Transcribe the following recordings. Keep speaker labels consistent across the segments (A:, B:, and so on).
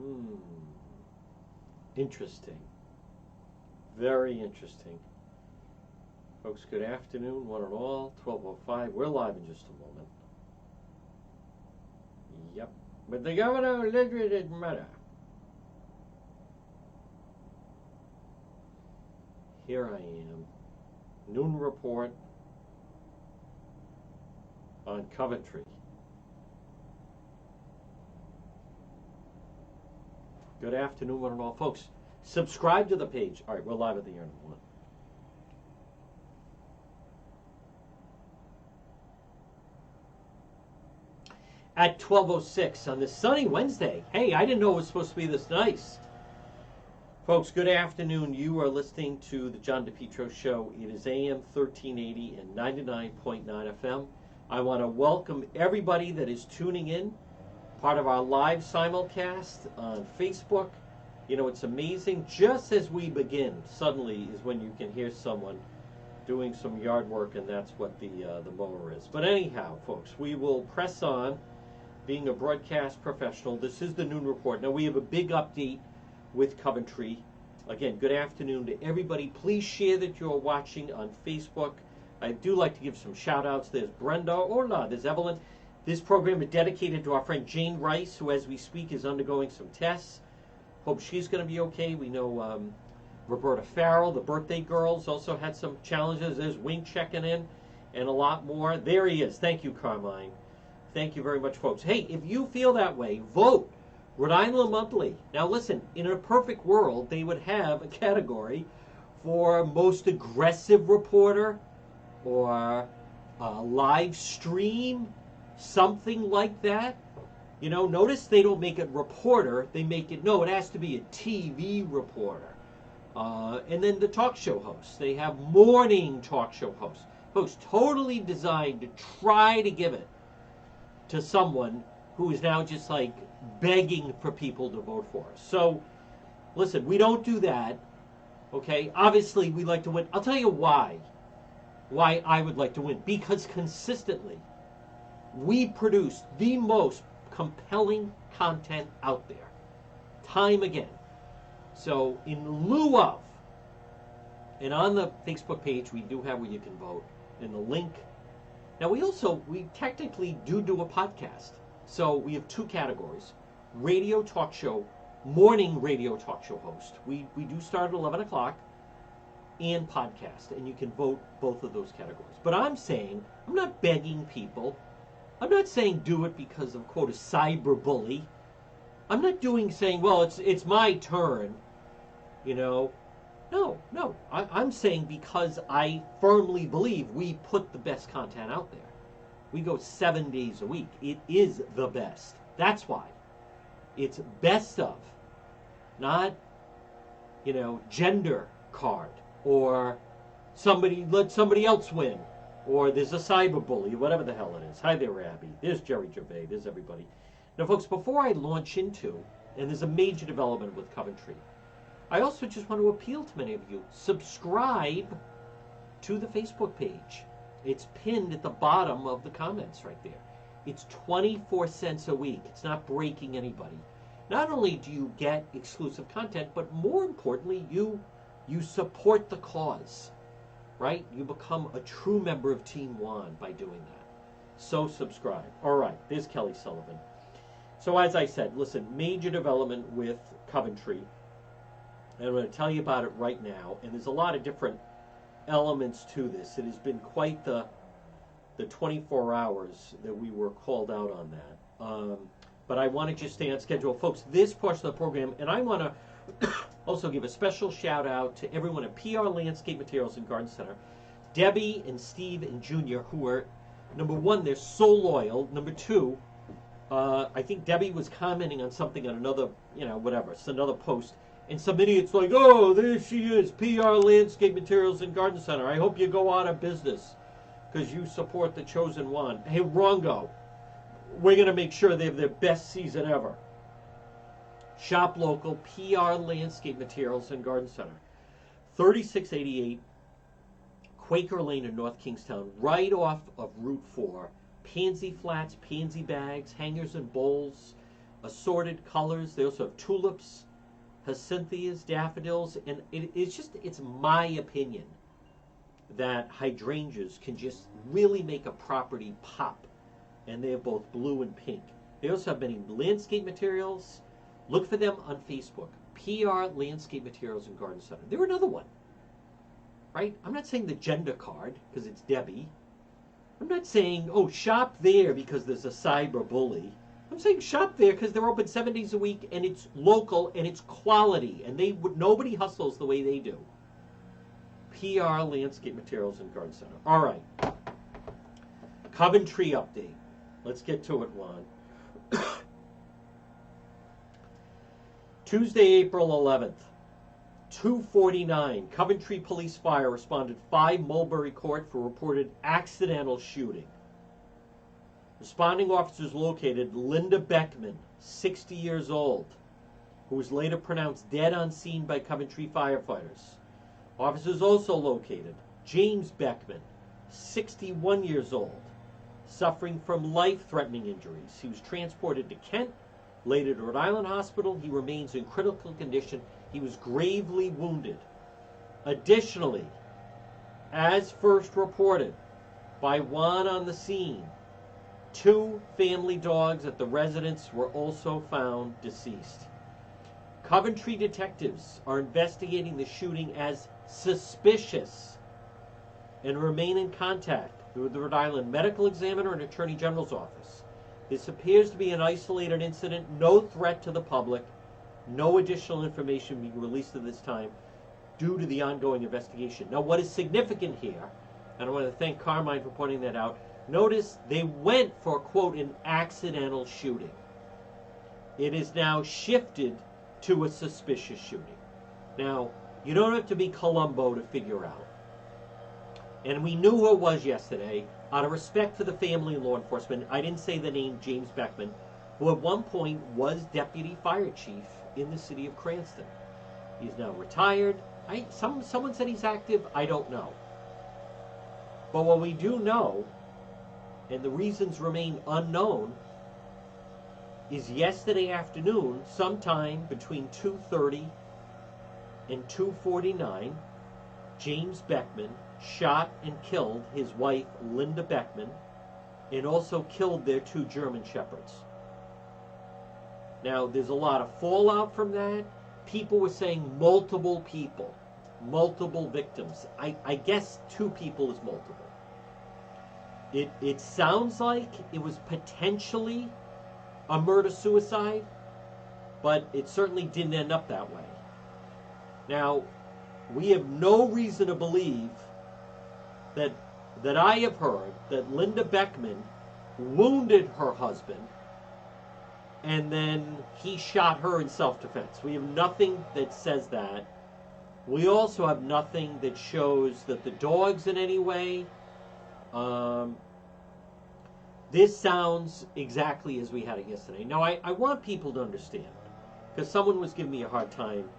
A: Hmm. Interesting. Very interesting. Folks, good afternoon, one and all. 12:05. We're live in just a moment. Yep. But the governor liberated murder. Here I am. Noon report on Coventry. Good afternoon, one and all. Folks, subscribe to the page. All right, we're live at the air in a moment. At 12:06 on this sunny Wednesday. Hey, I didn't know it was supposed to be this nice. Folks, good afternoon. You are listening to the John DePietro Show. It is AM 1380 and 99.9 FM. I want to welcome everybody that is tuning in, part of our live simulcast on Facebook. You know, it's amazing. Just as we begin, suddenly is when you can hear someone doing some yard work, and that's what the mower is. But anyhow, folks, we will press on. Being a broadcast professional, this is the Noon Report. Now, we have a big update with Coventry. Again, good afternoon to everybody. Please share that you're watching on Facebook. I do like to give some shout-outs. There's Brenda. Hola. There's Evelyn. This program is dedicated to our friend Jane Rice, who, as we speak, is undergoing some tests. Hope she's going to be okay. We know Roberta Farrell, the birthday girls, also had some challenges. There's Wing checking in and a lot more. There he is. Thank you, Carmine. Thank you very much, folks. Hey, if you feel that way, vote. Rhode Island Monthly. Now, listen, in a perfect world, they would have a category for most aggressive reporter or live stream, something like that. You know, notice they don't make it reporter. They make it, no, it has to be a TV reporter. And then the talk show hosts. They have morning talk show hosts. Folks, totally designed to try to give it to someone who is now just like begging for people to vote for us. So, listen, we don't do that, okay? Obviously, we like to win. I'll tell you why I would like to win. Because consistently, we produce the most compelling content out there, time again. So, in lieu of, and on the Facebook page, we do have where you can vote, and the link. Now, we technically do a podcast. So we have two categories: radio talk show, morning radio talk show host. We do start at 11 o'clock, and podcast. And you can vote both of those categories. But I'm not begging people. I'm not saying do it because of, quote, a cyberbully. I'm not saying, well, it's my turn, you know. No. I'm saying because I firmly believe we put the best content out there. We go 7 days a week. It is the best. That's why. It's best of, not, you know, gender card, or let somebody else win, or there's a cyberbully, whatever the hell it is. Hi there, Abby. There's Jerry Gervais. There's everybody. Now, folks, before I launch into, and there's a major development with Coventry, I also just want to appeal to many of you. Subscribe to the Facebook page. It's pinned at the bottom of the comments right there. It's 24 cents a week. It's not breaking anybody. Not only do you get exclusive content, but more importantly, you support the cause, right? You become a true member of Team Juan by doing that. So subscribe. All right, there's Kelly Sullivan. So as I said, listen, major development with Coventry. And I'm going to tell you about it right now. And there's a lot of different elements to this. It has been quite the 24 hours that we were called out on that. But I want to just stay on schedule. Folks, this portion of the program, and I want to also give a special shout out to everyone at PR Landscape Materials and Garden Center. Debbie and Steve and Junior, who are, number one, they're so loyal. Number two, I think Debbie was commenting on something on another, whatever, it's another post. And some idiot's like, oh, there she is, PR Landscape Materials and Garden Center. I hope you go out of business because you support the chosen one. Hey, wrongo. We're going to make sure they have their best season ever. Shop local, PR Landscape Materials and Garden Center. 3688 Quaker Lane in North Kingstown, right off of Route 4. Pansy flats, pansy bags, hangers and bowls, assorted colors. They also have tulips, hyacinths, daffodils, and it's my opinion that hydrangeas can just really make a property pop, and they have both blue and pink. They also have many landscape materials. Look for them on Facebook. PR Landscape Materials and Garden Center. They're another one, right? I'm not saying the gender card because it's Debbie. I'm not saying, oh, shop there because there's a cyber bully. I'm saying shop there because they're open 7 days a week and it's local and it's quality and nobody hustles the way they do. PR Landscape Materials and Garden Center. All right. Coventry update. Let's get to it, Juan. Tuesday, April 11th, 2:49. Coventry Police Fire responded 5 Mulberry Court for reported accidental shooting. Responding officers located Linda Beckman, 60 years old, who was later pronounced dead on scene by Coventry firefighters. Officers also located James Beckman, 61 years old, suffering from life-threatening injuries. He was transported to Kent, later to Rhode Island Hospital. He remains in critical condition. He was gravely wounded. Additionally, as first reported by Juan on the scene, 2 family dogs at the residence were also found deceased. Coventry detectives are investigating the shooting as suspicious and remain in contact with the Rhode Island Medical Examiner and Attorney General's office. This appears to be an isolated incident, no threat to the public, no additional information being released at this time due to the ongoing investigation. Now, what is significant here, and I want to thank Carmine for pointing that out, notice they went for, quote, an accidental shooting. It is now shifted to a suspicious shooting. Now, you don't have to be Columbo to figure out. And we knew who it was yesterday. Out of respect for the family and law enforcement, I didn't say the name James Beckman, who at one point was deputy fire chief in the city of Cranston. He's now retired. Someone said he's active. I don't know. But what we do know, and the reasons remain unknown, is yesterday afternoon, sometime between 2:30 and 2:49, James Beckman shot and killed his wife, Linda Beckman, and also killed their 2 German shepherds. Now, there's a lot of fallout from that. People were saying multiple people, multiple victims. I guess 2 people is multiple. It sounds like it was potentially a murder-suicide, but it certainly didn't end up that way. Now, we have no reason to believe that I have heard that Linda Beckman wounded her husband and then he shot her in self-defense. We have nothing that says that. We also have nothing that shows that the dogs in any way. This sounds exactly as we had it yesterday. Now, I want people to understand, because someone was giving me a hard time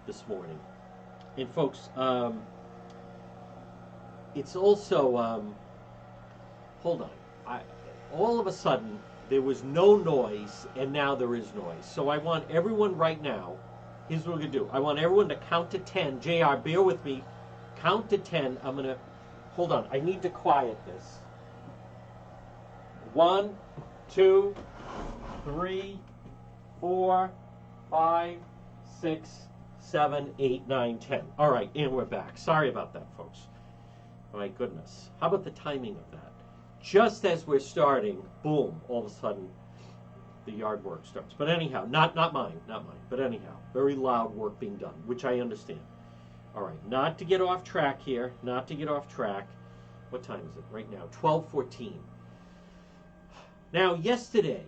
A: this morning. And folks, it's also, hold on. All of a sudden, there was no noise, and now there is noise. So I want everyone right now, here's what we're going to do. I want everyone to count to 10. JR, bear with me. Count to 10. I'm going to, hold on. I need to quiet this. 1, 2, 3, 4, 5, 6, 7, 8, 9, 10. All right, and we're back. Sorry about that, folks. My goodness. How about the timing of that? Just as we're starting, boom, all of a sudden, the yard work starts. But anyhow, not mine, but anyhow, very loud work being done, which I understand. All right, not to get off track here, not to get off track. What time is it right now? 12:14. Now, yesterday,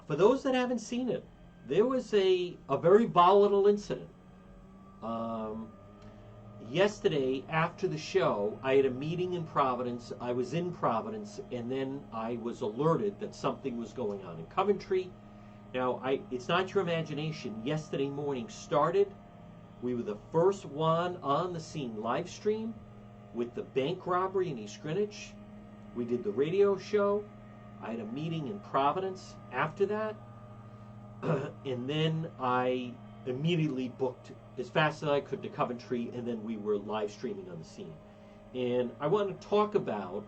A: for those that haven't seen it, there was a very volatile incident. Yesterday, after the show, I had a meeting in Providence. I was in Providence, and then I was alerted that something was going on in Coventry. Now, it's not your imagination. Yesterday morning started. We were the first one on the scene live stream with the bank robbery in East Greenwich. We did the radio show. I had a meeting in Providence after that. And then I immediately booked as fast as I could to Coventry, and then we were live streaming on the scene. And I want to talk about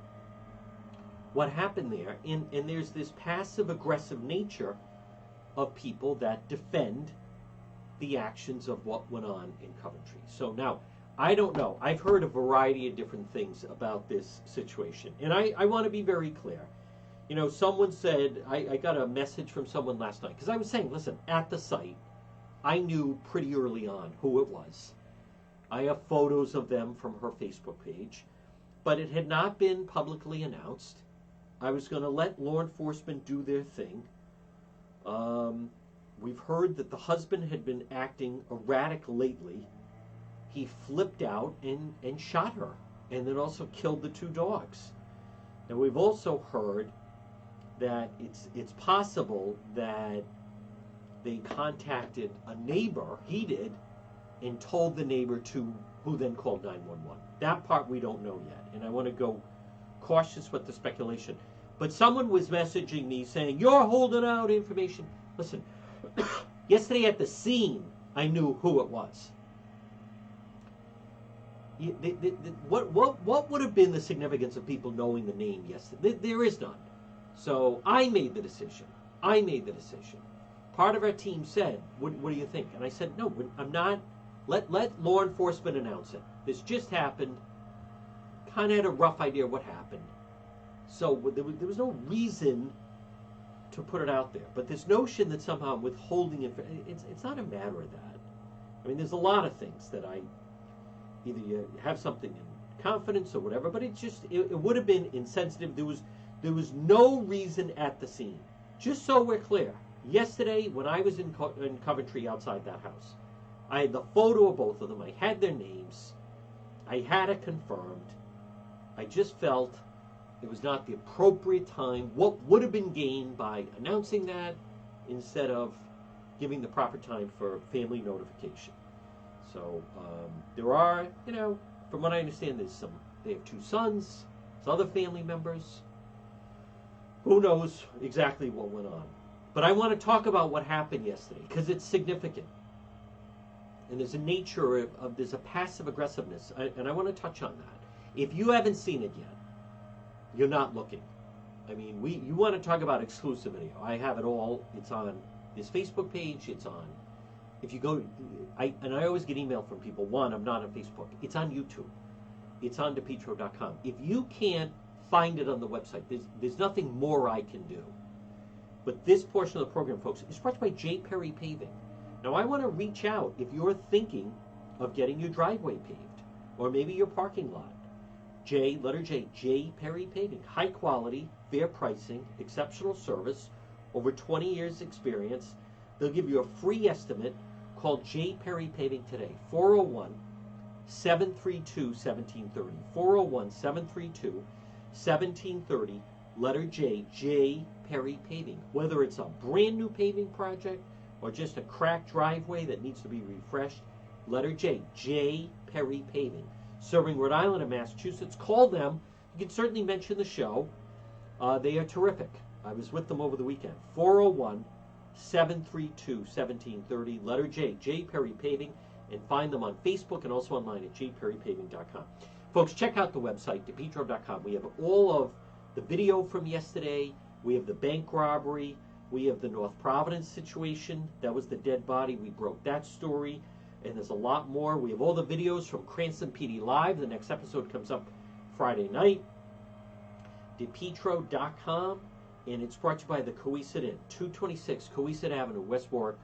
A: what happened there. And there's this passive aggressive nature of people that defend the actions of what went on in Coventry. So now, I don't know. I've heard a variety of different things about this situation. And I want to be very clear. You know, someone said, I got a message from someone last night, because I was saying, listen, at the site, I knew pretty early on who it was. I have photos of them from her Facebook page, but it had not been publicly announced. I was going to let law enforcement do their thing. We've heard that the husband had been acting erratic lately. He flipped out and shot her, and then also killed the 2 dogs. Now, we've also heard that it's possible that they contacted a neighbor, he did, and told the neighbor who then called 911. That part we don't know yet, and I want to go cautious with the speculation. But someone was messaging me saying, you're holding out information. Listen, yesterday at the scene, I knew who it was. What would have been the significance of people knowing the name yesterday? There is none. So I made the decision. Part of our team said, what do you think? And I said, no, I'm not. Let law enforcement announce it. This just happened. Kind of had a rough idea what happened. So there was no reason to put it out there. But this notion that somehow I'm withholding it, it's not a matter of that. I mean, there's a lot of things that either you have something in confidence or whatever, but it would have been insensitive. There was no reason at the scene. Just so we're clear, yesterday when I was in Coventry outside that house, I had the photo of both of them. I had their names. I had it confirmed. I just felt it was not the appropriate time. What would have been gained by announcing that instead of giving the proper time for family notification? So there are, from what I understand, they have 2 sons, there's other family members. Who knows exactly what went on? But I want to talk about what happened yesterday because it's significant. And there's a nature there's a passive aggressiveness, and I want to touch on that. If you haven't seen it yet, you're not looking. I mean, you want to talk about exclusive video. I have it all. It's on this Facebook page. It's on, if you go, I always get email from people. One, I'm not on Facebook. It's on YouTube. It's on DePietro.com. If you can't find it on the website, there's nothing more I can do. But this portion of the program, folks, is brought to you by J. Perry Paving. Now, I want to reach out if you're thinking of getting your driveway paved, or maybe your parking lot. Letter J, J. Perry Paving. High quality, fair pricing, exceptional service, over 20 years experience. They'll give you a free estimate. Call J. Perry Paving today, 401-732-1730. 401-732-1730. Letter J, J. Perry Paving. Whether it's a brand new paving project or just a cracked driveway that needs to be refreshed, letter J, J. Perry Paving. Serving Rhode Island and Massachusetts. Call them. You can certainly mention the show. They are terrific. I was with them over the weekend. 401-732-1730. Letter J, J. Perry Paving. And find them on Facebook and also online at jperrypaving.com. Folks, check out the website, DePietro.com. We have all of the video from yesterday. We have the bank robbery. We have the North Providence situation. That was the dead body. We broke that story. And there's a lot more. We have all the videos from Cranston PD Live. The next episode comes up Friday night. DePietro.com. And it's brought to you by the Coesit Inn, 226 Coesit Avenue, West Warwick.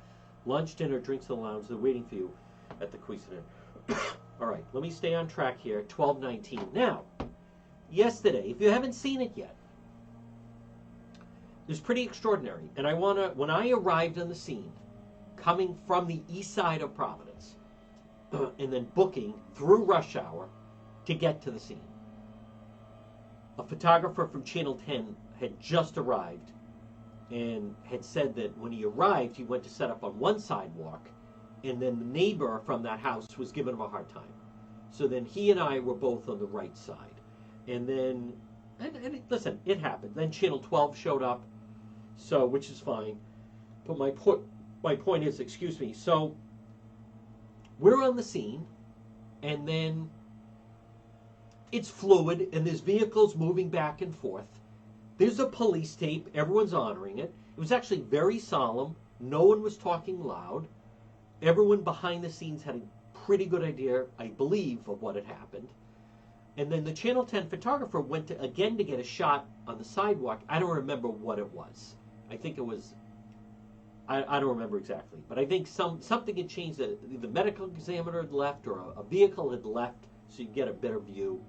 A: Lunch, dinner, drinks in the lounge. They're waiting for you at the Coesit Inn. All right, let me stay on track here. 12:19. Now, yesterday, if you haven't seen it yet, it was pretty extraordinary. And when I arrived on the scene, coming from the east side of Providence, and then booking through rush hour to get to the scene, a photographer from Channel 10 had just arrived and had said that when he arrived, he went to set up on one sidewalk, and then the neighbor from that house was giving him a hard time. So then he and I were both on the right side. And then, listen, it happened. Then Channel 12 showed up, so which is fine. But my my point is, excuse me, so we're on the scene, and then it's fluid, and there's vehicles moving back and forth. There's a police tape. Everyone's honoring it. It was actually very solemn. No one was talking loud. Everyone behind the scenes had a pretty good idea, I believe, of what had happened. And then the Channel 10 photographer went to get a shot on the sidewalk. I don't remember what it was. I think it was, I don't remember exactly. But I think something had changed. The medical examiner had left, or a vehicle had left, so you get a better view.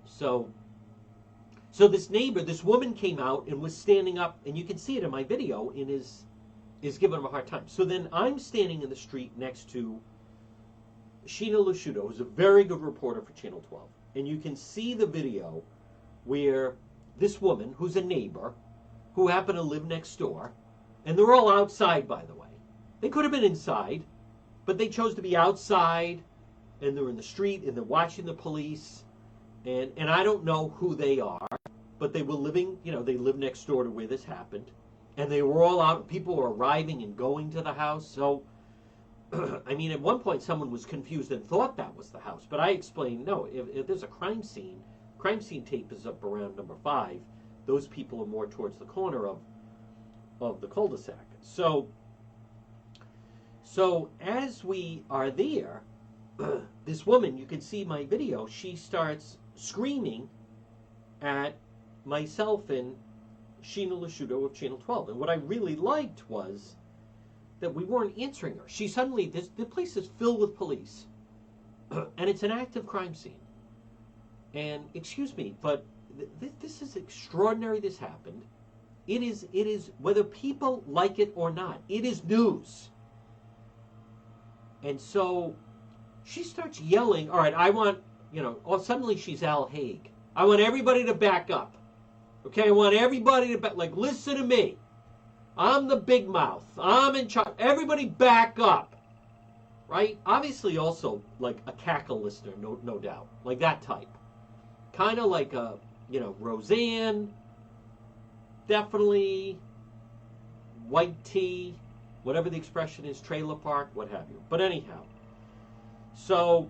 A: So this neighbor, this woman came out and was standing up, and you can see it in my video, and is giving him a hard time. So then I'm standing in the street next to Sheena Lasciuto, who's a very good reporter for Channel 12. And you can see the video where this woman, who's a neighbor, who happened to live next door, and they're all outside, by the way. They could have been inside, but they chose to be outside, and they're in the street, and they're watching the police. And I don't know who they are, but they were living, they live next door to where this happened. And they were all out. People were arriving and going to the house. So, I mean, at one point someone was confused and thought that was the house. But I explained, no, if there's a crime scene tape is up around number 5. Those people are more towards the corner of the cul-de-sac. So as we are there, this woman, you can see my video, she starts screaming at myself and Sheena Lasciuto of Channel 12. And what I really liked was that we weren't answering her. She suddenly, the place is filled with police, and it's an active crime scene. And excuse me, but this is extraordinary. This happened. It is whether people like it or not, it is news. And so she starts yelling, all right, I want, suddenly she's Al Haig. I want everybody to back up. Okay, I want everybody to listen to me. I'm the big mouth. I'm in charge. Everybody back up. Right? Obviously also like a cackle listener, no doubt. Like that type. Kind of like a, Roseanne. Definitely white tea. Whatever the expression is, trailer park, what have you. But anyhow. So,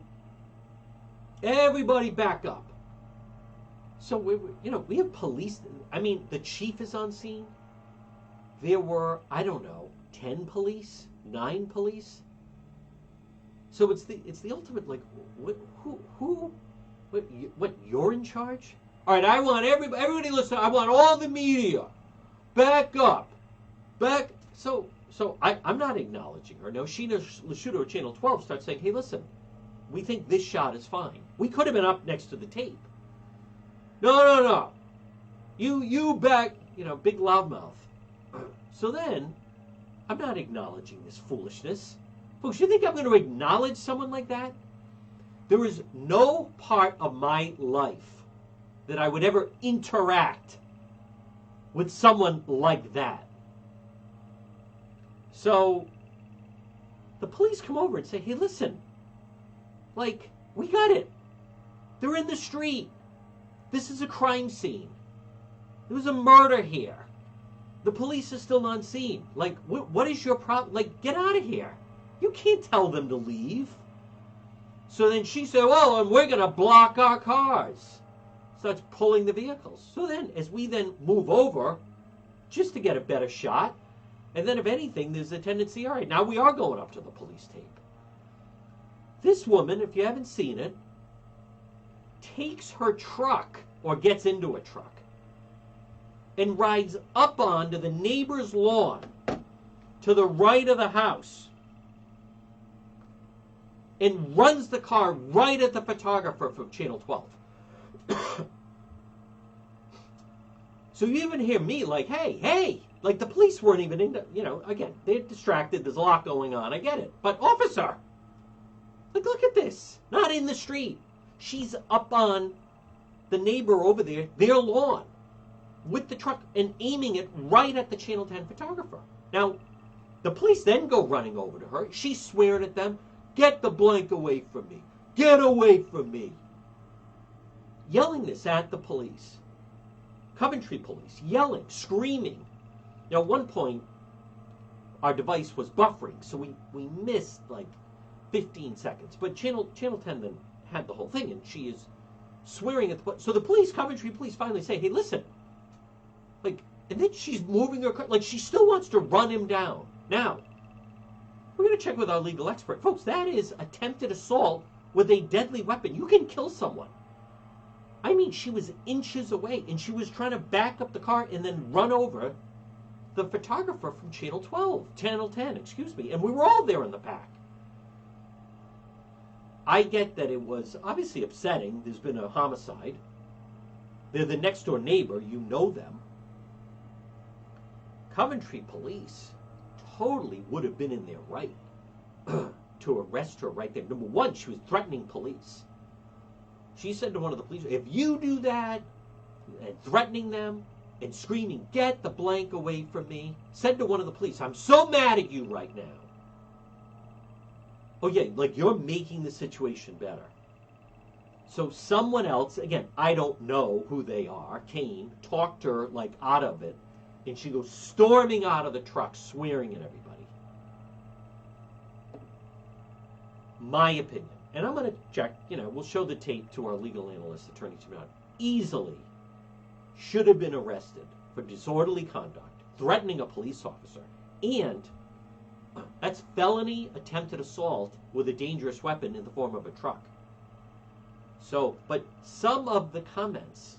A: everybody back up. So, we have police. I mean, the chief is on scene. There were, 10 police, 9 police. So it's the ultimate, what, you're in charge? All right, I want everybody listen. I want all the media. Back up. So I'm not acknowledging her. No, Sheena Lasciuto of Channel 12 starts saying, hey, listen, we think this shot is fine. We could have been up next to the tape. No. You back, big loudmouth. So then, I'm not acknowledging this foolishness. Folks, you think I'm going to acknowledge someone like that? There is no part of my life that I would ever interact with someone like that. So, the police come over and say, hey, listen, we got it. They're in the street. This is a crime scene. There was a murder here. The police is still on scene. What is your problem? Get out of here. You can't tell them to leave. So then she said, well, and we're going to block our cars. Starts pulling the vehicles. So then, as we then move over, just to get a better shot, and then if anything, there's a tendency, all right, now we are going up to the police tape. This woman, if you haven't seen it, takes her truck, or gets into a truck, and rides up onto the neighbor's lawn to the right of the house and runs the car right at the photographer from Channel 12. So you even hear me hey, the police weren't even into, again, they're distracted, there's a lot going on, I get it. But officer, look at this, not in the street. She's up on the neighbor over there, their lawn, with the truck and aiming it right at the Channel 10 photographer. Now, the police then go running over to her. She's swearing at them, get the blank away from me. Get away from me. Yelling this at the police. Coventry police, yelling, screaming. Now, at one point, our device was buffering, so we missed like 15 seconds. But Channel 10 then had the whole thing, and she is swearing at the so the police, Coventry police, finally say, "Hey, listen," like, and then she's moving her car, like she still wants to run him down. Now, we're going to check with our legal expert, folks. That is attempted assault with a deadly weapon. You can kill someone. I mean, she was inches away, and she was trying to back up the car and then run over the photographer from Channel 10, excuse me, and we were all there in the back. I get that it was obviously upsetting. There's been a homicide. They're the next door neighbor. You know them. Coventry police totally would have been in their right to arrest her right there. Number one, she was threatening police. She said to one of the police, "If you do that," and threatening them and screaming, "Get the blank away from me," said to one of the police, "I'm so mad at you right now." Oh yeah, like you're making the situation better. So someone else, again, I don't know who they are, came, talked her like out of it, and she goes storming out of the truck, swearing at everybody. My opinion, and I'm going to check, we'll show the tape to our legal analyst, Attorney Tim Young, easily should have been arrested for disorderly conduct, threatening a police officer, and that's felony attempted assault with a dangerous weapon in the form of a truck. So, but some of the comments,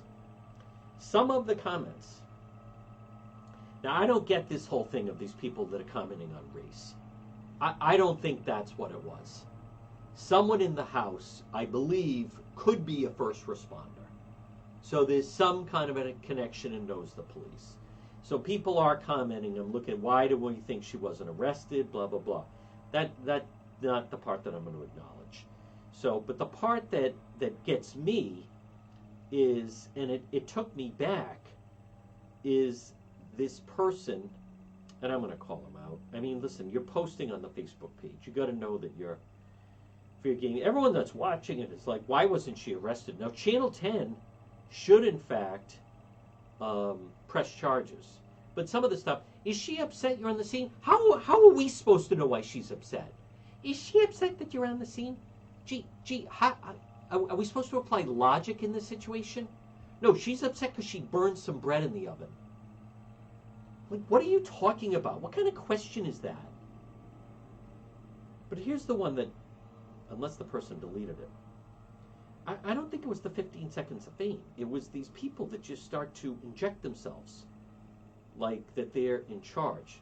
A: now I don't get this whole thing of these people that are commenting on race. I don't think that's what it was. Someone in the house, I believe, could be a first responder. So there's some kind of a connection and knows the police. So people are commenting and looking, why do we think she wasn't arrested, blah, blah, blah. That's not the part that I'm going to acknowledge. So, but the part that gets me is, and it took me back, is this person, and I'm going to call him out. I mean, listen, you're posting on the Facebook page. You got to know that you're gaming. Everyone that's watching it is like, why wasn't she arrested? Now, Channel 10 should, in fact, press charges. But some of the stuff, is she upset you're on the scene? How are we supposed to know why she's upset? Is she upset that you're on the scene? Are we supposed to apply logic in this situation? No, she's upset because she burned some bread in the oven. Like, what are you talking about? What kind of question is that? But here's the one that, unless the person deleted it, I don't think it was the 15 seconds of fame. It was these people that just start to inject themselves like that they're in charge.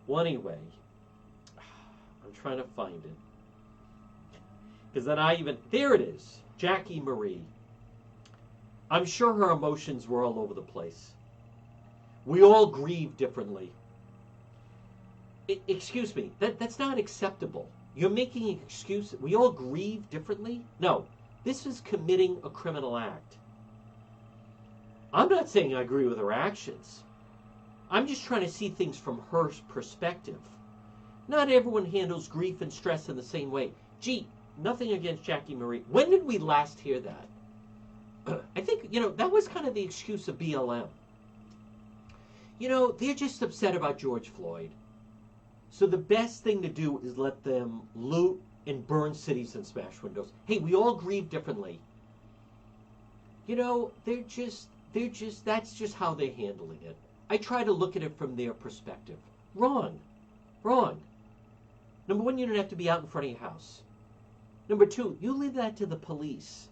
A: Well, anyway, I'm trying to find it. Because then there it is, Jackie Marie. I'm sure her emotions were all over the place. We all grieve differently. Excuse me, that's not acceptable. You're making an excuse. We all grieve differently? No, this is committing a criminal act. I'm not saying I agree with her actions. I'm just trying to see things from her perspective. Not everyone handles grief and stress in the same way. Gee, nothing against Jackie Marie. When did we last hear that? I think, that was kind of the excuse of BLM. They're just upset about George Floyd. So the best thing to do is let them loot and burn cities and smash windows. Hey, we all grieve differently. That's just how they're handling it. I try to look at it from their perspective. Wrong. Number one, you don't have to be out in front of your house. Number two, you leave that to the police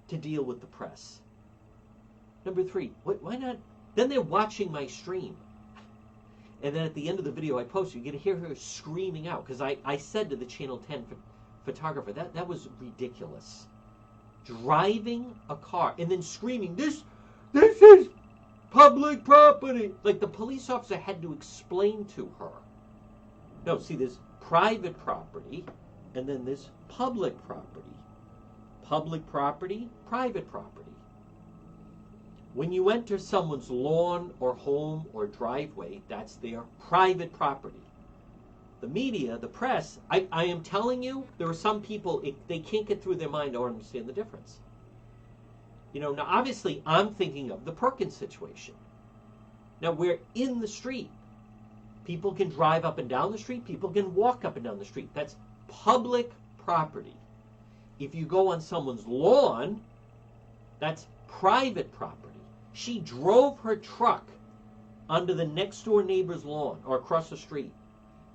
A: to deal with the press. Number three, why not? Then they're watching my stream. And then at the end of the video I post, you get to hear her screaming out. Because I said to the Channel 10 photographer, that was ridiculous. Driving a car and then screaming, this is public property. Like the police officer had to explain to her. No, see, there's private property and then there's public property. Public property, private property. When you enter someone's lawn or home or driveway, that's their private property. The media, the press, I am telling you, there are some people, they can't get through their mind or understand the difference. Now obviously I'm thinking of the Perkins situation. Now we're in the street. People can drive up and down the street. People can walk up and down the street. That's public property. If you go on someone's lawn, that's private property. She drove her truck onto the next door neighbor's lawn or across the street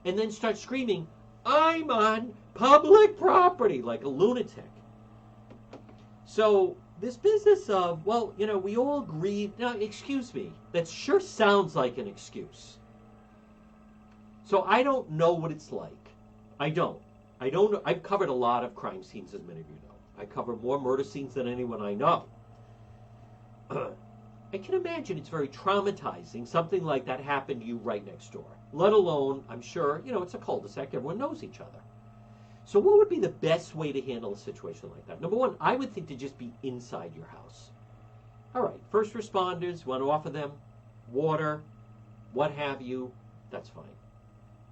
A: and then starts screaming, "I'm on public property," like a lunatic. So this business of, well, we all grieve. Now, excuse me, that sure sounds like an excuse. So I don't know what it's like. I don't. I've covered a lot of crime scenes, as many of you know. I cover more murder scenes than anyone I know. I can imagine it's very traumatizing. Something like that happened to you right next door. Let alone, I'm sure, it's a cul-de-sac. Everyone knows each other. So what would be the best way to handle a situation like that? Number one, I would think to just be inside your house. All right, first responders, want to offer them water, what have you, that's fine.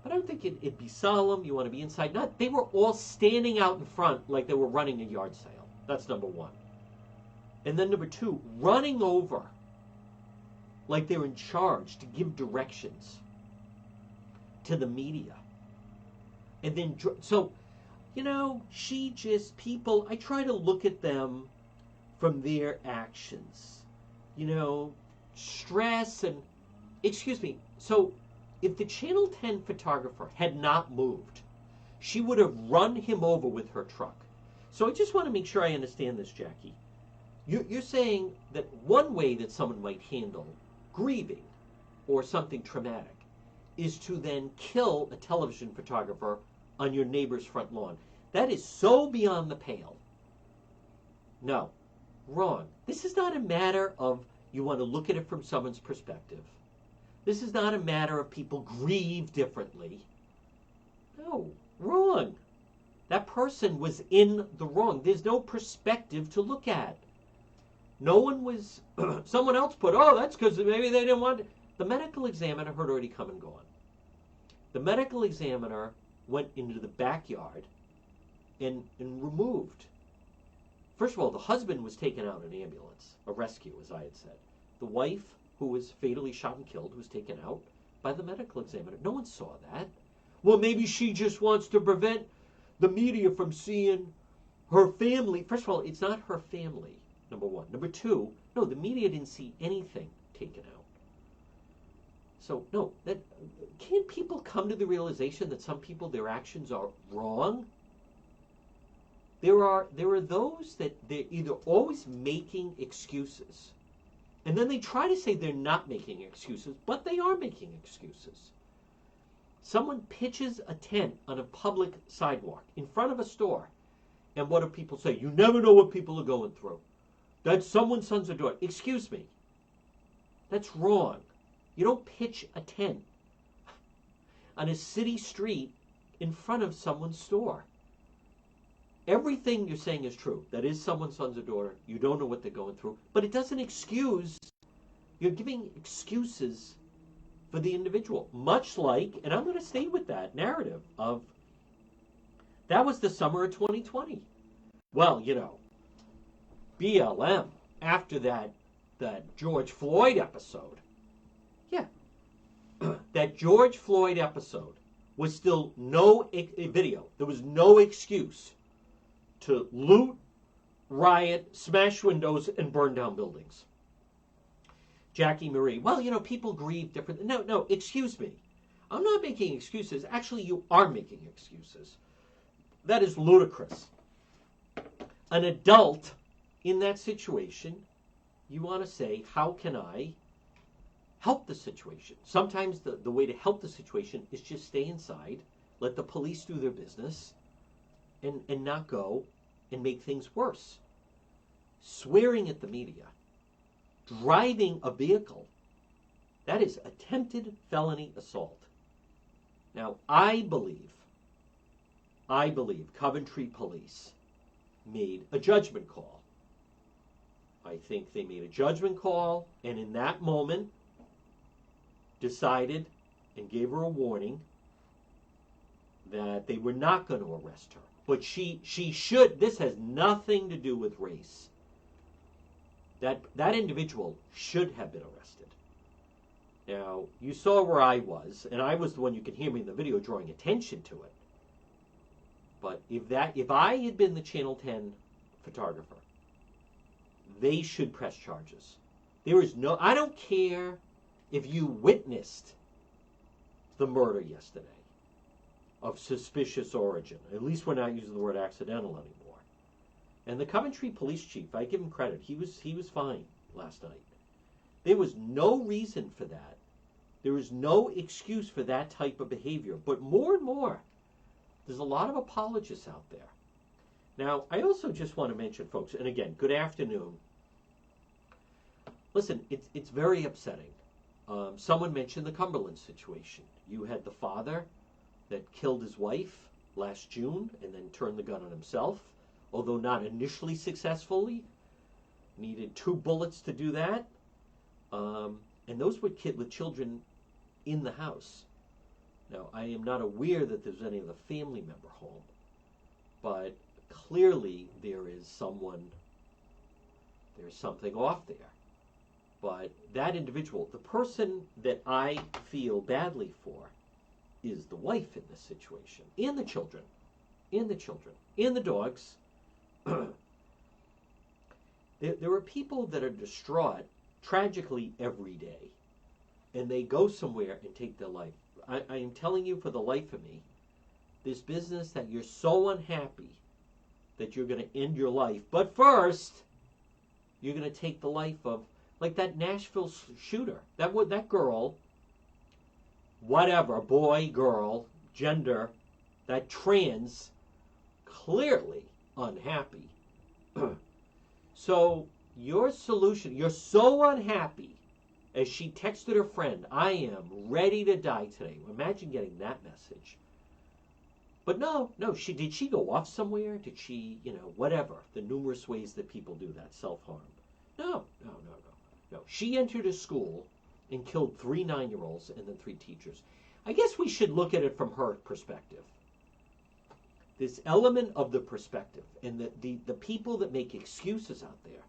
A: But I would think it'd be solemn. You want to be inside. Not, they were all standing out in front like they were running a yard sale. That's number one. And then number two, running over like they're in charge to give directions to the media. And then, so, people, I try to look at them from their actions. Stress and, excuse me, so if the Channel 10 photographer had not moved, she would have run him over with her truck. So I just want to make sure I understand this, Jackie. You're saying that one way that someone might handle grieving or something traumatic is to then kill a television photographer on your neighbor's front lawn. That is so beyond the pale. No, wrong. This is not a matter of you want to look at it from someone's perspective. This is not a matter of people grieve differently. No, wrong. That person was in the wrong. There's no perspective to look at. No one was, someone else put, that's because maybe they didn't want it. The medical examiner had already come and gone. The medical examiner went into the backyard and removed. First of all, the husband was taken out in an ambulance, a rescue, as I had said. The wife, who was fatally shot and killed, was taken out by the medical examiner. No one saw that. Well, maybe she just wants to prevent the media from seeing her family. First of all, it's not her family, number one. Number two, no, the media didn't see anything taken out. So, no, can't people come to the realization that some people, their actions are wrong? There are those that they're either always making excuses, and then they try to say they're not making excuses, but they are making excuses. Someone pitches a tent on a public sidewalk in front of a store, and what do people say? You never know what people are going through. That's someone's son's or daughter. Excuse me. That's wrong. You don't pitch a tent on a city street in front of someone's store. Everything you're saying is true. That is someone's son's or daughter. You don't know what they're going through. But it doesn't excuse. You're giving excuses for the individual. Much like, and I'm going to stay with that narrative of, that was the summer of 2020. Well, BLM, after that George Floyd episode, that George Floyd episode was still no video. There was no excuse to loot, riot, smash windows, and burn down buildings. Jackie Marie, well, people grieve differently. No, excuse me. I'm not making excuses. Actually, you are making excuses. That is ludicrous. An adult in that situation, you want to say, how can I help the situation? Sometimes the way to help the situation is just stay inside, let the police do their business, and not go and make things worse. Swearing at the media, driving a vehicle, that is attempted felony assault. Now, I believe Coventry police made a judgment call. I think they made a judgment call, and in that moment decided and gave her a warning that they were not going to arrest her. But she should, this has nothing to do with race. That individual should have been arrested. Now, you saw where I was, and I was the one, you can hear me in the video, drawing attention to it. But if I had been the Channel 10 photographer, they should press charges. There is no, I don't care if you witnessed the murder yesterday of suspicious origin. At least we're not using the word accidental anymore. And the Coventry police chief, I give him credit, he was fine last night. There was no reason for that. There is no excuse for that type of behavior. But more and more, there's a lot of apologists out there. Now, I also just want to mention, folks, and again, good afternoon. Listen, it's very upsetting. Someone mentioned the Cumberland situation. You had the father that killed his wife last June and then turned the gun on himself, although not initially successfully. Needed 2 bullets to do that. And those were kids with children in the house. Now, I am not aware that there's any other family member home, but clearly there's something off there. But that individual, the person that I feel badly for, is the wife in this situation, and the children, and the dogs. There are people that are distraught tragically every day, and they go somewhere and take their life. I am telling you, for the life of me, this business that you're so unhappy that you're going to end your life, but first you're going to take the life of, like that Nashville shooter, that girl, whatever, boy, girl, gender, that trans, clearly unhappy. So your solution, you're so unhappy, as she texted her friend, I am ready to die today. Imagine getting that message. But no, did she go off somewhere? Did she, whatever, the numerous ways that people do that, self-harm. No. She entered a school and killed 3 9-year-olds and then 3 teachers. I guess we should look at it from her perspective. This element of the perspective and the people that make excuses out there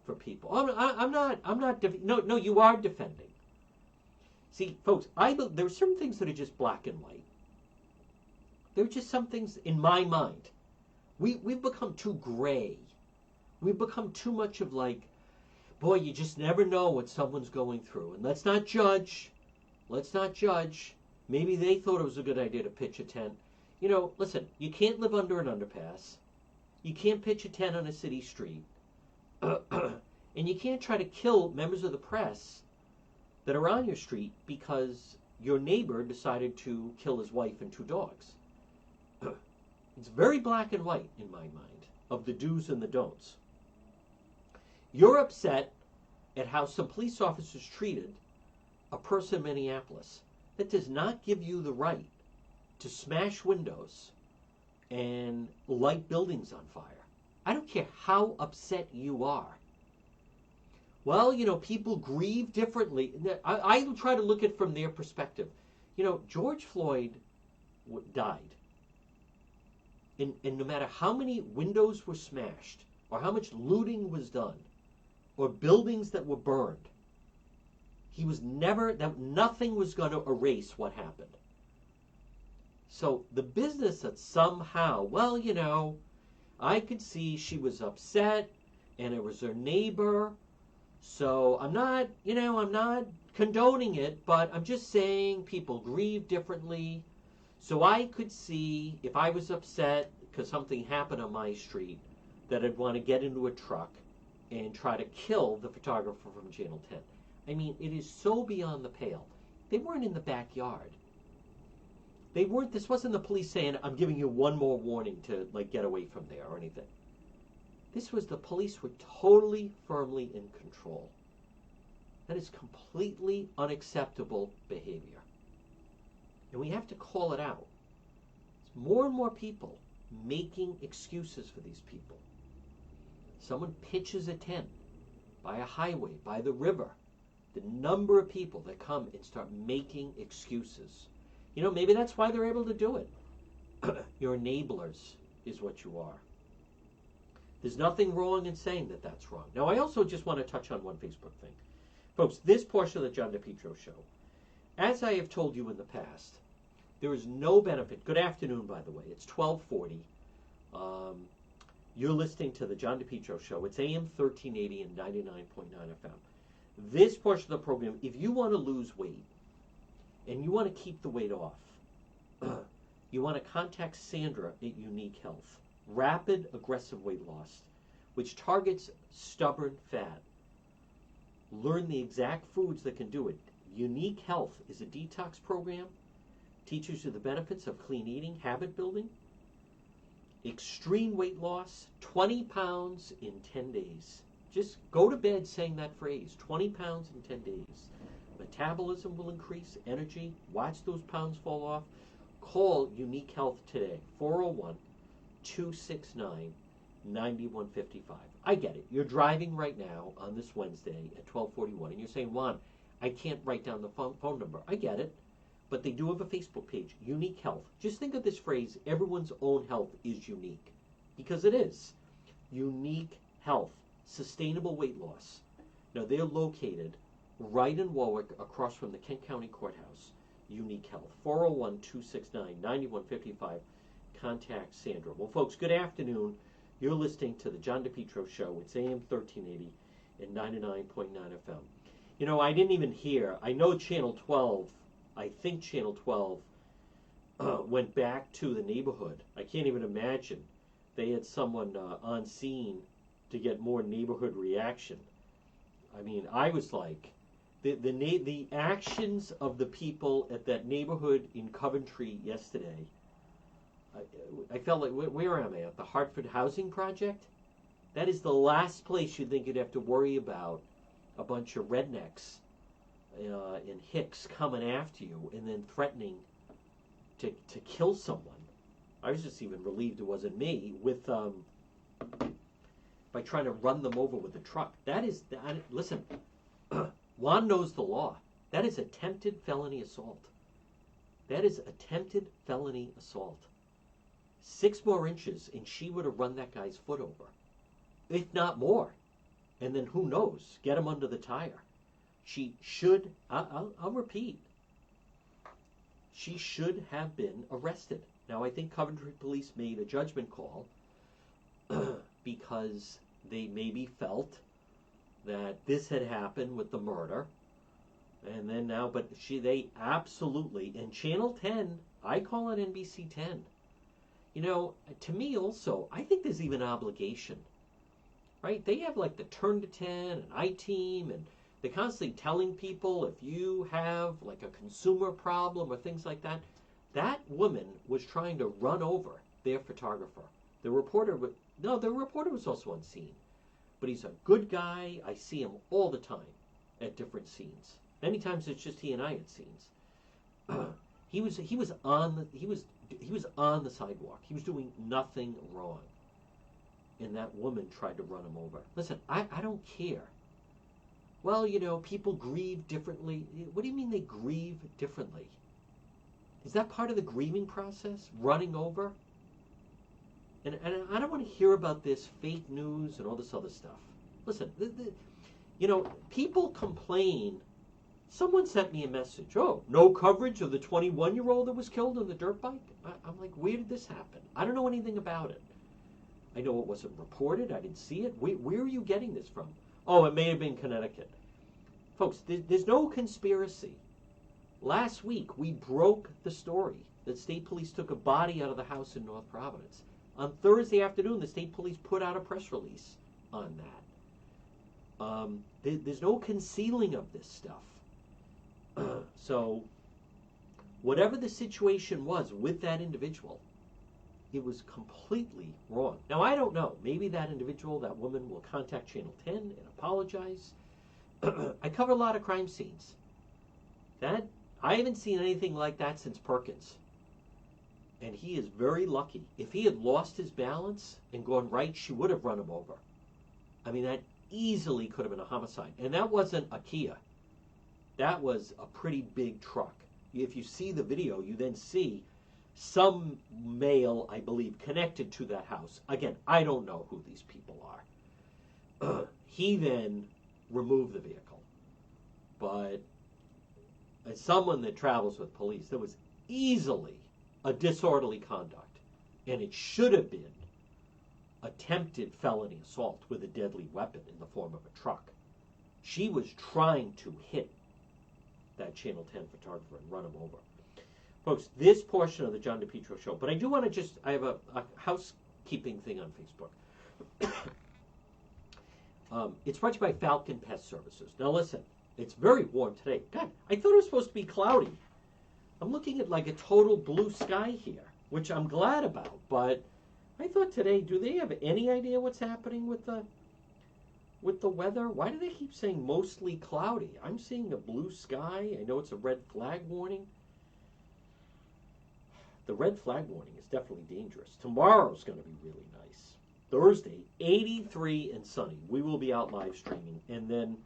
A: for people. I'm not. No, you are defending. See, folks, there are certain things that are just black and white. There are just some things in my mind. We've become too gray. We've become too much of like, boy, you just never know what someone's going through. And let's not judge. Maybe they thought it was a good idea to pitch a tent. Listen, you can't live under an underpass. You can't pitch a tent on a city street. And you can't try to kill members of the press that are on your street because your neighbor decided to kill his wife and 2 dogs. It's very black and white in my mind of the do's and the don'ts. You're upset at how some police officers treated a person in Minneapolis. That does not give you the right to smash windows and light buildings on fire. I don't care how upset you are. Well, people grieve differently. I try to look at it from their perspective. George Floyd died. And no matter how many windows were smashed, or how much looting was done, or buildings that were burned, nothing was going to erase what happened. So the business that somehow, I could see she was upset, and it was her neighbor, so I'm not condoning it, but I'm just saying people grieve differently. So I could see, if I was upset because something happened on my street, that I'd want to get into a truck and try to kill the photographer from Channel 10. I mean, it is so beyond the pale. They weren't in the backyard. This wasn't the police saying, I'm giving you one more warning to get away from there or anything. This was the police were totally, firmly in control. That is completely unacceptable behavior. And we have to call it out. It's more and more people making excuses for these people. Someone pitches a tent by a highway, by the river. The number of people that come and start making excuses. Maybe that's why they're able to do it. Your enablers is what you are. There's nothing wrong in saying that that's wrong. Now, I also just want to touch on one Facebook thing. Folks, this portion of the John DePietro Show, as I have told you in the past, there is no benefit. Good afternoon, by the way. It's 1240. You're listening to the John DePietro Show. It's AM 1380 and 99.9 FM. This portion of the program, if you want to lose weight and you want to keep the weight off, you want to contact Sandra at Unique Health. Rapid, aggressive weight loss, which targets stubborn fat. Learn the exact foods that can do it. Unique Health is a detox program. Teaches you the benefits of clean eating, habit building, extreme weight loss, 20 pounds in 10 days. Just go to bed saying that phrase, 20 pounds in 10 days. Metabolism will increase, energy, watch those pounds fall off. Call Unique Health today, 401-269-9155. I get it. You're driving right now on this Wednesday at 12:41, and you're saying, Juan, I can't write down the phone number. I get it. But they do have a Facebook page, Unique Health. Just think of this phrase, everyone's own health is unique. Because it is. Unique Health, sustainable weight loss. Now, they're located right in Warwick, across from the Kent County Courthouse. Unique Health, 401-269-9155. Contact Sandra. Well, folks, good afternoon. You're listening to the John DePietro Show. It's AM 1380 and 99.9 FM. You know, I didn't even hear. I know Channel 12, I think Channel 12 went back to the neighborhood. I can't even imagine they had someone on scene to get more neighborhood reaction. I mean, I was like, the actions of the people at that neighborhood in Coventry yesterday, I felt like, where am I, at the Hartford Housing Project? That is the last place you'd think you'd have to worry about a bunch of rednecks in Hicks coming after you and then threatening to kill someone. I was just even relieved it wasn't me, with by trying to run them over with a truck. Listen, Juan knows the law. That is attempted felony assault. That is attempted felony assault. 6 more inches and she would have run that guy's foot over, if not more. And then who knows, get him under the tire. She should, I'll repeat, she should have been arrested. Now, I think Coventry Police made a judgment call because they maybe felt that this had happened with the murder. And then now, but they absolutely, and Channel 10, I call it NBC 10. You know, to me also, I think there's even obligation, right? They have like the Turn to 10 and I-Team, and they're constantly telling people if you have like a consumer problem or things like that. That woman was trying to run over their photographer. The reporter was also on scene. But he's a good guy. I see him all the time at different scenes. Many times it's just he and I at scenes. He was on the sidewalk. He was doing nothing wrong. And that woman tried to run him over. Listen, I don't care. Well, you know, people grieve differently. What do you mean they grieve differently? Is that part of the grieving process? Running over? And I don't want to hear about this fake news and all this other stuff. Listen, you know, people complain. Someone sent me a message. Oh, no coverage of the 21-year-old that was killed on the dirt bike? I'm like, where did this happen? I don't know anything about it. I know it wasn't reported. I didn't see it. Where are you getting this from? Oh, it may have been Connecticut. Folks, there's no conspiracy. Last week, we broke the story that state police took a body out of the house in North Providence. On Thursday afternoon, the state police put out a press release on that. There's no concealing of this stuff. So, whatever the situation was with that individual, it was completely wrong. Now, I don't know. Maybe that individual, that woman, will contact Channel 10 and apologize. I cover a lot of crime scenes. I haven't seen anything like that since Perkins. And he is very lucky. If he had lost his balance and gone right, she would have run him over. I mean, that easily could have been a homicide. And that wasn't a Kia. That was a pretty big truck. If you see the video, you then see some male, I believe, connected to that house. Again, I don't know who these people are. He then removed the vehicle. but as someone that travels with police, there was easily a disorderly conduct, and it should have been attempted felony assault with a deadly weapon in the form of a truck. She was trying to hit that Channel 10 photographer and run him over. Folks, this portion of the John DePietro show, but I do want to I have a housekeeping thing on Facebook. It's brought to you by Falcon Pest Services. Now listen, it's very warm today. God, I thought it was supposed to be cloudy. I'm looking at like a total blue sky here, which I'm glad about, but I thought today, do they have any idea what's happening with the weather? Why do they keep saying mostly cloudy? I'm seeing a blue sky. I know it's a red flag warning. The red flag warning is definitely dangerous. Tomorrow's going to be really nice. Thursday, 83 and sunny. We will be out live streaming. And then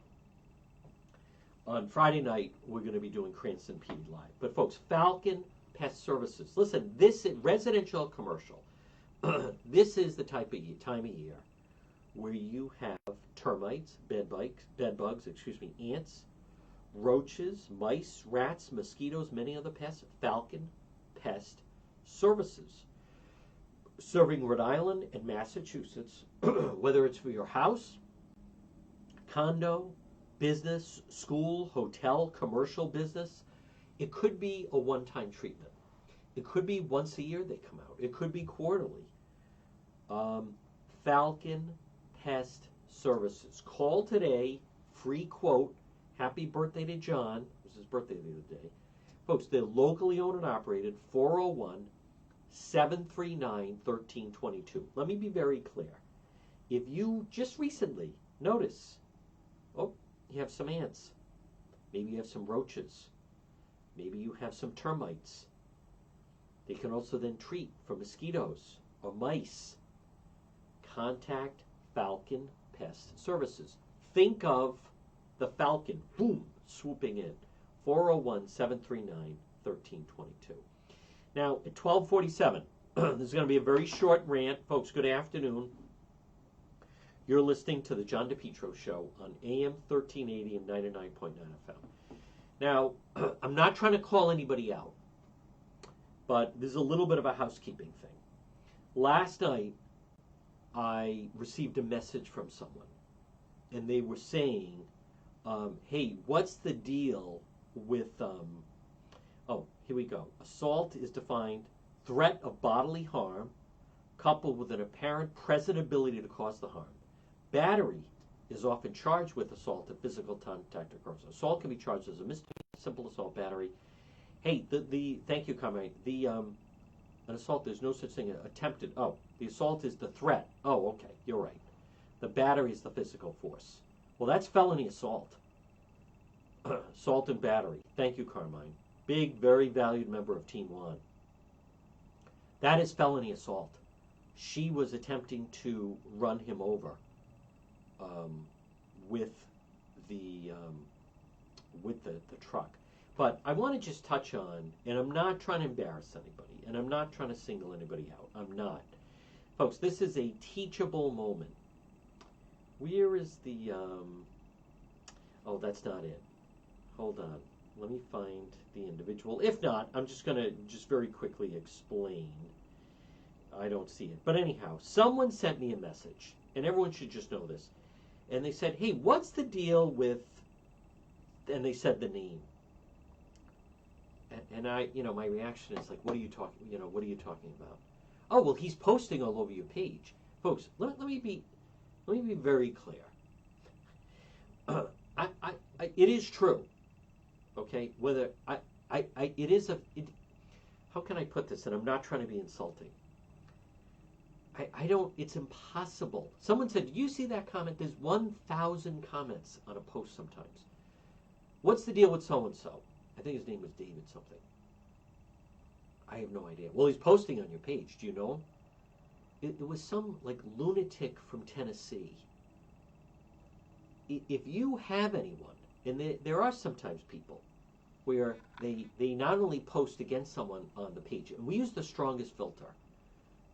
A: on Friday night, we're going to be doing Cranston PD Live. But folks, Falcon Pest Services. Listen, this is residential commercial. This is the time of year where you have termites, bed bugs, ants, roaches, mice, rats, mosquitoes, many other pests. Falcon Pest Services, serving Rhode Island and Massachusetts, whether it's for your house, condo, business, school, hotel, commercial business. It could be a one-time treatment. It could be once a year they come out. It could be quarterly. Falcon Pest Services. Call today, free quote. Happy birthday to John. It was his birthday the other day. Folks, they're locally owned and operated, 401-739-1322. Let me be very clear. If you just recently notice, you have some ants. Maybe you have some roaches. Maybe you have some termites. They can also then treat for mosquitoes or mice. Contact Falcon Pest Services. Think of the falcon, boom, swooping in. 401-739-1322. Now, at 12:47, this is going to be a very short rant. Folks, good afternoon. You're listening to the John DePietro Show on AM 1380 and 99.9 FM. Now, I'm not trying to call anybody out, but there's a little bit of a housekeeping thing. Last night, I received a message from someone, and they were saying, hey, what's the deal with, here we go. Assault is defined, threat of bodily harm, coupled with an apparent present ability to cause the harm. Battery is often charged with assault if physical contact occurs. Assault can be charged as a misdemeanor, simple assault, battery. Hey, thank you, Carmine. An assault, there's no such thing as attempted. The assault is the threat. Okay, you're right. The battery is the physical force. Well, that's felony assault. Assault and battery. Thank you, Carmine. Big, very valued member of Team One. That is felony assault. She was attempting to run him over with the truck. But I want to just touch on, and I'm not trying to embarrass anybody, and I'm not trying to single anybody out. I'm not. Folks, this is a teachable moment. Where is the, that's not it. Hold on. Let me find the individual. If not, I'm just going to very quickly explain. I don't see it. But anyhow, someone sent me a message, and everyone should just know this. And they said, hey, what's the deal with, and they said the name. And I, my reaction is like, what are you talking about? Oh, well, he's posting all over your page. Folks, let me be very clear. It is true. Okay, whether how can I put this? And I'm not trying to be insulting. It's impossible. Someone said, "Do you see that comment? There's 1,000 comments on a post sometimes. What's the deal with so-and-so?" I think his name was David something. I have no idea. Well, he's posting on your page. Do you know him? It was some like lunatic from Tennessee. If you have anyone, and there are sometimes people where they not only post against someone on the page, and we use the strongest filter.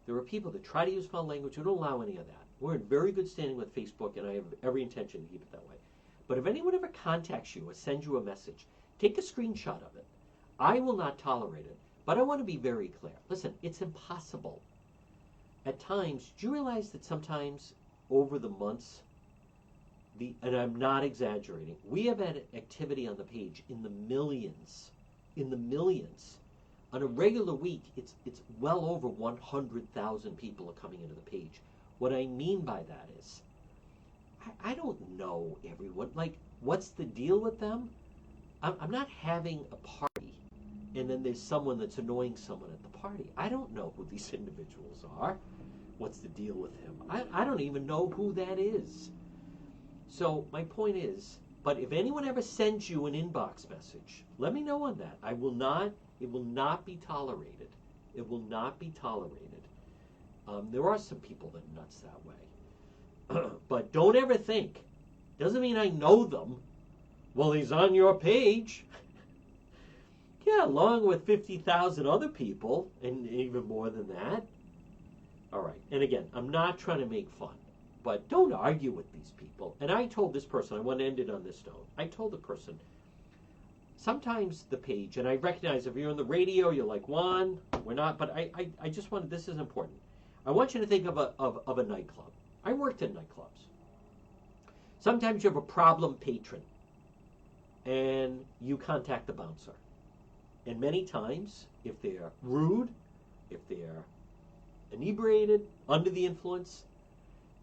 A: There are people that try to use foul language who don't allow any of that. We're in very good standing with Facebook, and I have every intention to keep it that way. But if anyone ever contacts you or sends you a message, take a screenshot of it. I will not tolerate it. But I want to be very clear. Listen, it's impossible. At times, do you realize that sometimes over the months, and I'm not exaggerating, we have had activity on the page in the millions. In the millions. On a regular week, it's well over 100,000 people are coming into the page. What I mean by that is, I don't know everyone. Like, what's the deal with them? I'm not having a party and then there's someone that's annoying someone at the party. I don't know who these individuals are. What's the deal with him? I don't even know who that is. So my point is, but if anyone ever sends you an inbox message, let me know on that. It will not be tolerated. It will not be tolerated. There are some people that are nuts that way. But don't ever think, doesn't mean I know them. Well, he's on your page. Yeah, along with 50,000 other people, and even more than that. All right, and again, I'm not trying to make fun, but don't argue with these people. And I told this person, I want to end it on this note. I told the person, sometimes the page, and I recognize if you're on the radio, you're like, Juan, we're not, but I just wanted, this is important. I want you to think of a nightclub. I worked in nightclubs. Sometimes you have a problem patron, and you contact the bouncer. And many times, if they're rude, if they're inebriated, under the influence,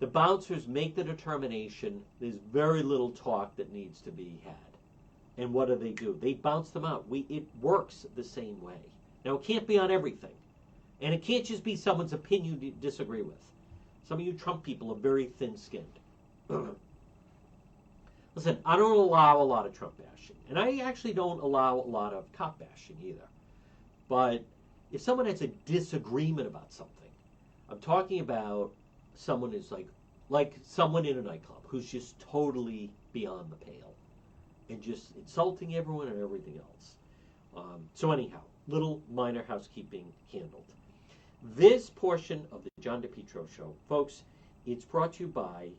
A: the bouncers make the determination there's very little talk that needs to be had. And what do? They bounce them out. It works the same way. Now, it can't be on everything. And it can't just be someone's opinion you disagree with. Some of you Trump people are very thin-skinned. Listen, I don't allow a lot of Trump bashing. And I actually don't allow a lot of cop bashing either. But if someone has a disagreement about something, I'm talking about someone who's like someone in a nightclub who's just totally beyond the pale and just insulting everyone and everything else. So anyhow, little minor housekeeping handled. This portion of the John DePietro Show, folks, it's brought to you by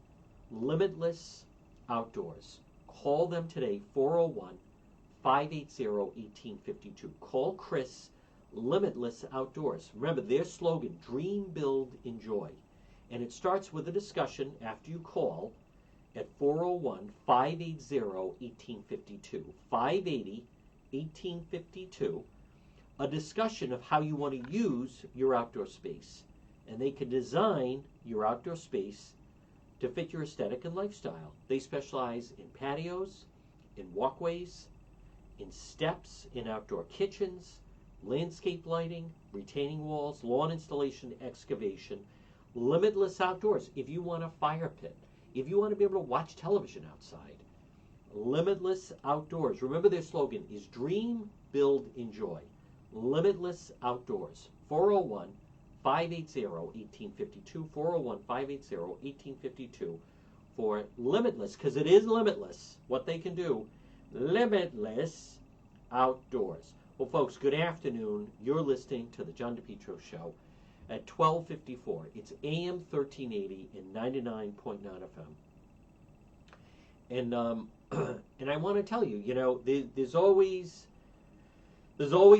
A: Limitless Outdoors. Call them today, 401-580-1852. Call Chris, Limitless Outdoors. Remember their slogan, Dream, Build, Enjoy. And it starts with a discussion after you call at 401-580-1852. 580-1852. A discussion of how you want to use your outdoor space. And they can design your outdoor space to fit your aesthetic and lifestyle. They specialize in patios, in walkways, in steps, in outdoor kitchens, landscape lighting, retaining walls, lawn installation, excavation. Limitless Outdoors. If you want a fire pit, if you want to be able to watch television outside, Limitless Outdoors. Remember their slogan is Dream, Build, Enjoy. Limitless Outdoors. 401-580-1852. 401-580-1852 for Limitless, because it is limitless what they can do. Limitless Outdoors. Well, folks, good afternoon. You're listening to the John DePietro Show at 1254. It's AM 1380 and 99.9 FM. And and I want to tell you, there's always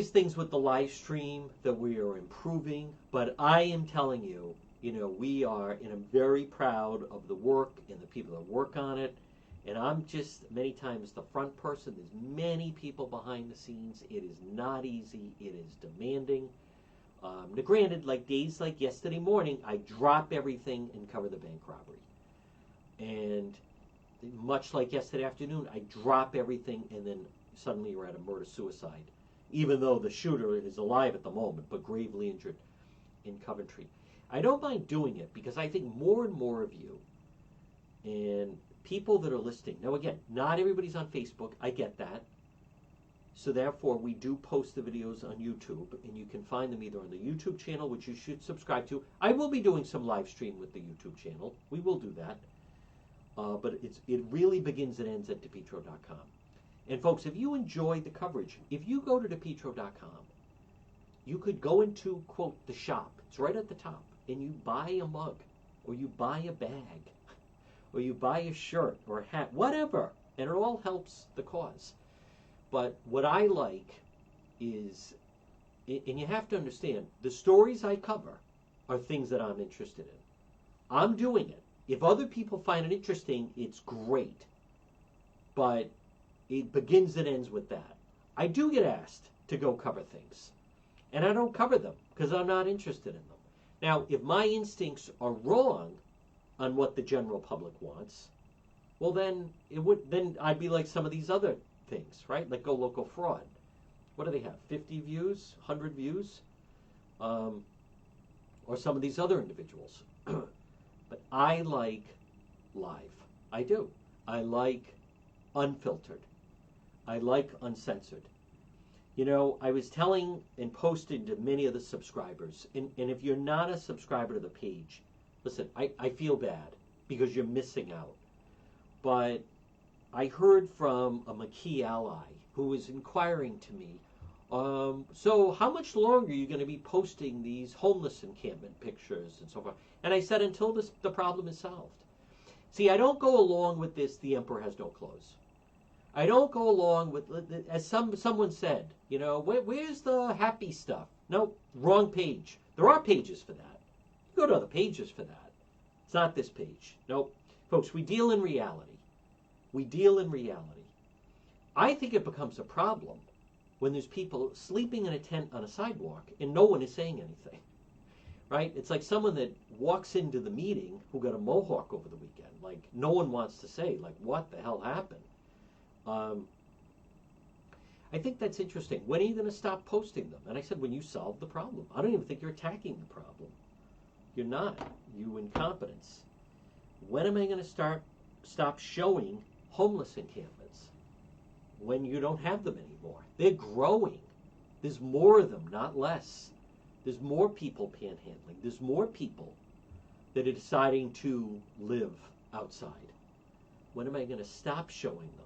A: things with the live stream that we are improving, but I am telling you, we are, and I'm very proud of the work and the people that work on it. And I'm just many times the front person. There's many people behind the scenes. It is not easy. It is demanding. Now, granted, like days like yesterday morning, I drop everything and cover the bank robbery. And much like yesterday afternoon, I drop everything and then suddenly you're at a murder-suicide. Even though the shooter is alive at the moment, but gravely injured in Coventry. I don't mind doing it because I think more and more of you and people that are listening. Now again, not everybody's on Facebook. I get that. So therefore, we do post the videos on YouTube, and you can find them either on the YouTube channel, which you should subscribe to. I will be doing some live stream with the YouTube channel. We will do that. But it really begins and ends at DePietro.com. And folks, if you enjoy the coverage, if you go to DePietro.com, you could go into, quote, the shop. It's right at the top. And you buy a mug, or you buy a bag, or you buy a shirt or a hat, whatever. and it all helps the cause. But what I like is, and you have to understand, the stories I cover are things that I'm interested in. I'm doing it. If other people find it interesting, it's great. But it begins and ends with that. I do get asked to go cover things, and I don't cover them because I'm not interested in them. Now, if my instincts are wrong on what the general public wants, well, then I'd be like some of these other things, right? Like Go Local Fraud. What do they have? 50 views, 100 views, or some of these other individuals. But I like live. I do. I like unfiltered. I like uncensored. You know, I was telling and posted to many of the subscribers, and if you're not a subscriber to the page, listen, I feel bad because you're missing out. But I heard from a McKee ally who was inquiring to me, so how much longer are you going to be posting these homeless encampment pictures and so forth? And I said, until the problem is solved. See, I don't go along with this, the emperor has no clothes. I don't go along with, as someone said, you know, where's the happy stuff? No, wrong page. There are pages for that. You go to other pages for that. It's not this page. Nope. Folks, we deal in reality. We deal in reality. I think it becomes a problem when there's people sleeping in a tent on a sidewalk and no one is saying anything. Right? It's like someone that walks into the meeting who got a mohawk over the weekend. Like, no one wants to say, like, what the hell happened? I think that's interesting. When are you going to stop posting them? And I said, when you solve the problem. I don't even think you're attacking the problem. You're not. You incompetence. When am I going to stop showing homeless encampments? When you don't have them anymore. They're growing. There's more of them, not less. There's more people panhandling. There's more people that are deciding to live outside. When am I going to stop showing them?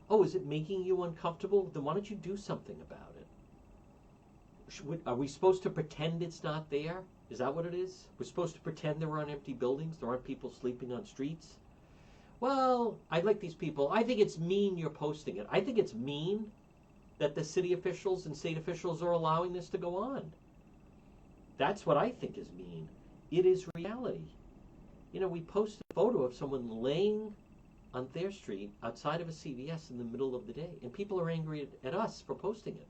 A: Oh, is it making you uncomfortable? Then why don't you do something about it? Are we supposed to pretend it's not there? Is that what it is? We're supposed to pretend there aren't empty buildings? There aren't people sleeping on streets? Well, I like these people. I think it's mean you're posting it. I think it's mean that the city officials and state officials are allowing this to go on. That's what I think is mean. It is reality. You know, we posted a photo of someone laying on Thayer Street outside of a CVS in the middle of the day, and people are angry at us for posting it.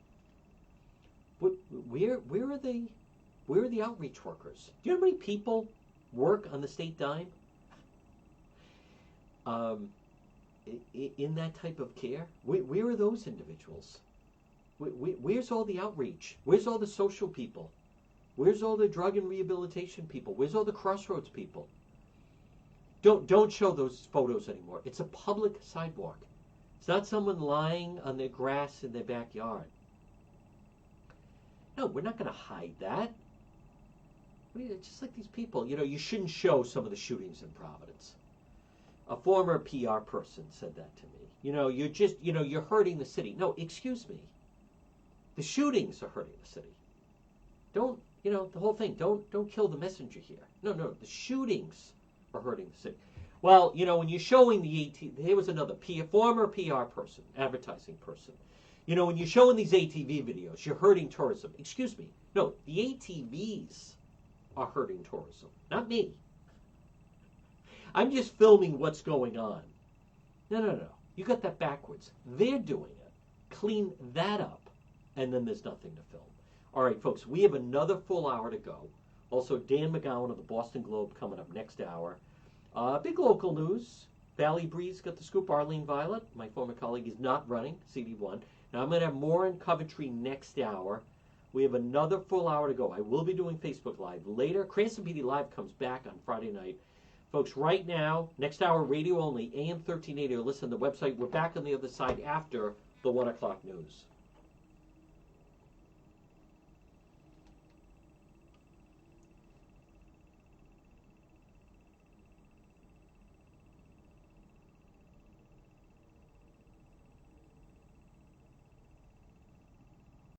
A: Where are the outreach workers? Do you know how many people work on the state dime? In that type of care? Where are those individuals? Where's all the outreach? Where's all the social people? Where's all the drug and rehabilitation people? Where's all the crossroads people? Don't show those photos anymore. It's a public sidewalk. It's not someone lying on their grass in their backyard. No, we're not going to hide that. It's just like these people. You know, you shouldn't show some of the shootings in Providence. A former PR person said that to me. You know, you're hurting the city. No, excuse me. The shootings are hurting the city. Don't, the whole thing. Don't kill the messenger here. No, the shootings are hurting the city. Well, when you're showing the here was another former PR person, advertising person. When you're showing these ATV videos, you're hurting tourism. Excuse me. No, the ATVs are hurting tourism, not me. I'm just filming what's going on. No. You got that backwards. They're doing it. Clean that up, and then there's nothing to film. All right, folks, we have another full hour to go. Also, Dan McGowan of the Boston Globe coming up next hour. Big local news. Valley Breeze got the scoop. Arlene Violet, my former colleague, is not running CD1. Now, I'm going to have more in Coventry next hour. We have another full hour to go. I will be doing Facebook Live later. Cranston PD Live comes back on Friday night. Folks, right now, next hour, radio only, AM 1380, or listen to the website. We're back on the other side after the 1 o'clock news.